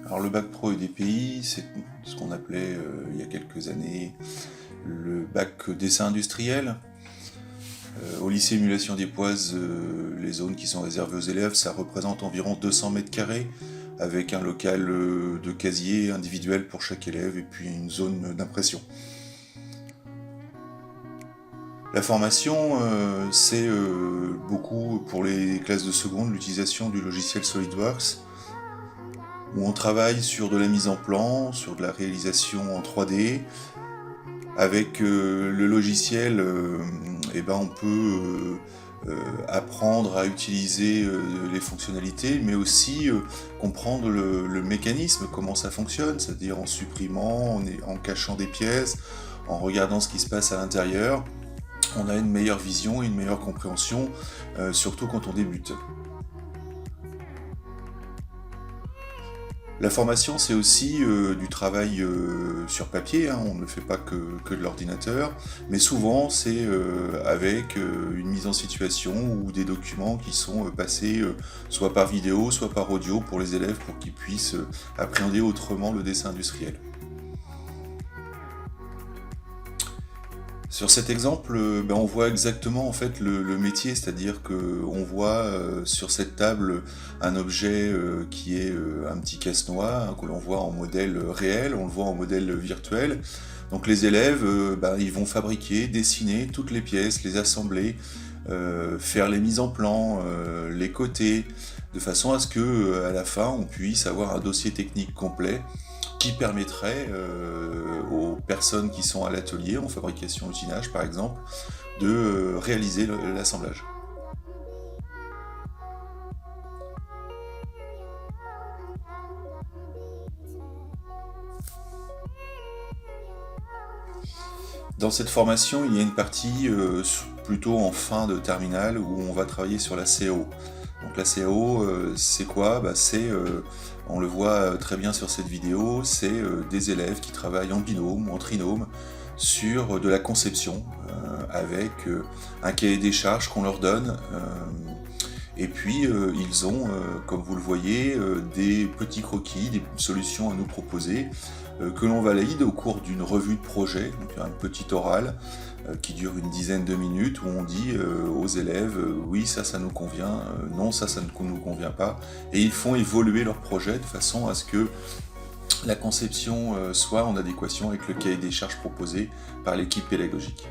Alors le bac pro EDPI, c'est ce qu'on appelait il y a quelques années le bac dessin industriel. Au lycée Émulation des Poises, les zones qui sont réservées aux élèves, ça représente environ 200 mètres carrés, avec un local de casier individuel pour chaque élève et puis une zone d'impression. La formation, c'est beaucoup pour les classes de seconde l'utilisation du logiciel SolidWorks, où on travaille sur de la mise en plan, sur de la réalisation en 3D. Avec le logiciel, on peut apprendre à utiliser les fonctionnalités, mais aussi comprendre le mécanisme, comment ça fonctionne, c'est-à-dire en supprimant, en cachant des pièces, en regardant ce qui se passe à l'intérieur. On a une meilleure vision et une meilleure compréhension, surtout quand on débute. La formation, c'est aussi du travail sur papier, hein, on ne le fait pas que de l'ordinateur, mais souvent c'est avec une mise en situation ou des documents qui sont passés soit par vidéo, soit par audio pour les élèves pour qu'ils puissent appréhender autrement le dessin industriel. Sur cet exemple, on voit exactement en fait le métier, c'est-à-dire qu'on voit sur cette table un objet qui est un petit casse-noix, hein, que l'on voit en modèle réel, on le voit en modèle virtuel. Donc les élèves, ils vont fabriquer, dessiner toutes les pièces, les assembler, faire les mises en plan, les coter, de façon à ce que à la fin on puisse avoir un dossier technique complet qui permettrait aux personnes qui sont à l'atelier, en fabrication usinage par exemple, de réaliser l'assemblage. Dans cette formation, il y a une partie plutôt en fin de terminale où on va travailler sur la CAO. Donc la CAO, c'est quoi ? On le voit très bien sur cette vidéo, c'est des élèves qui travaillent en binôme ou en trinôme sur de la conception avec un cahier des charges qu'on leur donne. Et puis ils ont, comme vous le voyez, des petits croquis, des solutions à nous proposer que l'on valide au cours d'une revue de projet, donc un petit oral qui dure une dizaine de minutes où on dit aux élèves oui ça nous convient, non ça ne nous convient pas, et ils font évoluer leur projet de façon à ce que la conception soit en adéquation avec le cahier des charges proposé par l'équipe pédagogique.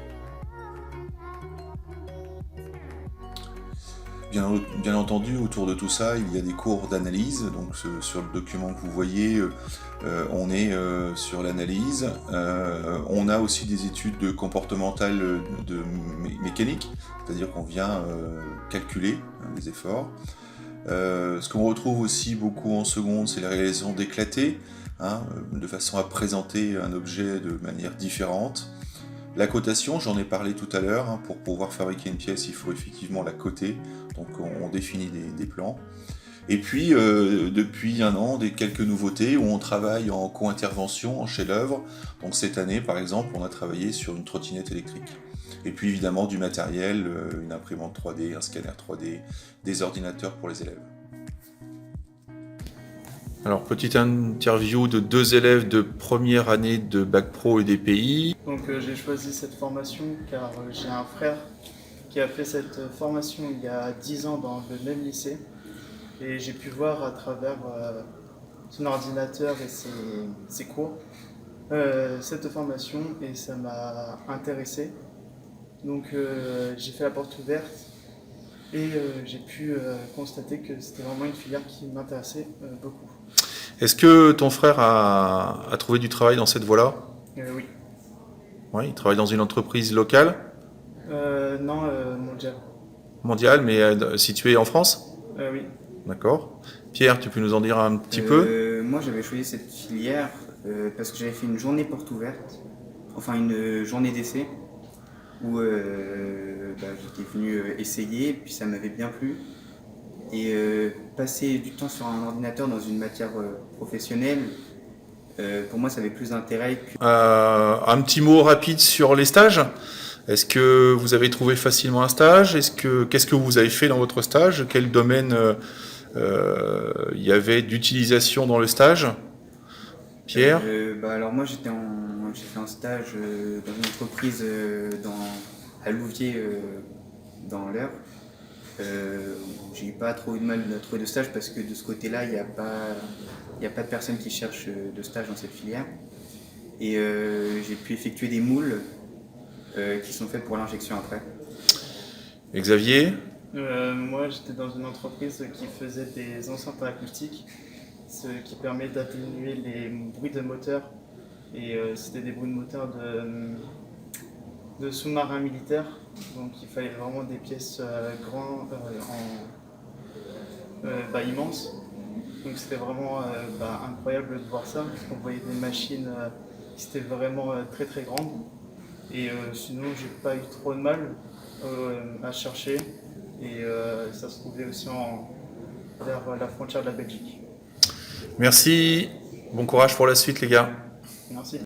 Bien entendu, autour de tout ça, il y a des cours d'analyse. Donc sur le document que vous voyez, on est sur l'analyse. On a aussi des études comportementales de mécanique, c'est-à-dire qu'on vient calculer les efforts. Ce qu'on retrouve aussi beaucoup en seconde, c'est la réalisation d'éclatés, hein, de façon à présenter un objet de manière différente. La cotation, j'en ai parlé tout à l'heure, hein, pour pouvoir fabriquer une pièce, il faut effectivement la coter, donc on définit des plans. Et puis, depuis un an, quelques nouveautés où on travaille en co-intervention, en chef-d'œuvre. Donc cette année, par exemple, on a travaillé sur une trottinette électrique. Et puis évidemment du matériel, une imprimante 3D, un scanner 3D, des ordinateurs pour les élèves. Alors, petite interview de 2 élèves de première année de Bac Pro EDPI. Donc j'ai choisi cette formation car j'ai un frère qui a fait cette formation il y a 10 ans dans le même lycée. Et j'ai pu voir à travers son ordinateur et ses cours cette formation et ça m'a intéressé. Donc j'ai fait la porte ouverte et j'ai pu constater que c'était vraiment une filière qui m'intéressait beaucoup. Est-ce que ton frère a trouvé du travail dans cette voie-là ? Oui. Oui, il travaille dans une entreprise locale ? Non, mondiale. Mondiale, mais située en France ? Oui. D'accord. Pierre, tu peux nous en dire un petit peu ? Moi, j'avais choisi cette filière parce que j'avais fait une journée porte ouverte, enfin une journée d'essai, où j'étais venu essayer, puis ça m'avait bien plu. Et passer du temps sur un ordinateur dans une matière professionnelle, pour moi, ça avait plus d'intérêt que... Un petit mot rapide sur les stages. Est-ce que vous avez trouvé facilement un stage ? Qu'est-ce que vous avez fait dans votre stage ? Quel domaine il y avait d'utilisation dans le stage. Pierre? Alors moi j'ai fait un stage dans une entreprise à Louviers dans l'Eure. J'ai eu pas trop eu de mal à trouver de stage parce que de ce côté-là il n'y a pas de personnes qui cherchent de stage dans cette filière. Et j'ai pu effectuer des moules qui sont faits pour l'injection après. Et Xavier? Moi, j'étais dans une entreprise qui faisait des enceintes acoustiques, ce qui permet d'atténuer les bruits de moteur. Et c'était des bruits de moteur de sous-marins militaires. Donc il fallait vraiment des pièces immenses. Donc c'était vraiment incroyable de voir ça. On voyait des machines qui étaient vraiment très très grandes. Et sinon, j'ai pas eu trop de mal à chercher. Et ça se trouvait aussi vers la frontière de la Belgique. Merci. Bon courage pour la suite, les gars.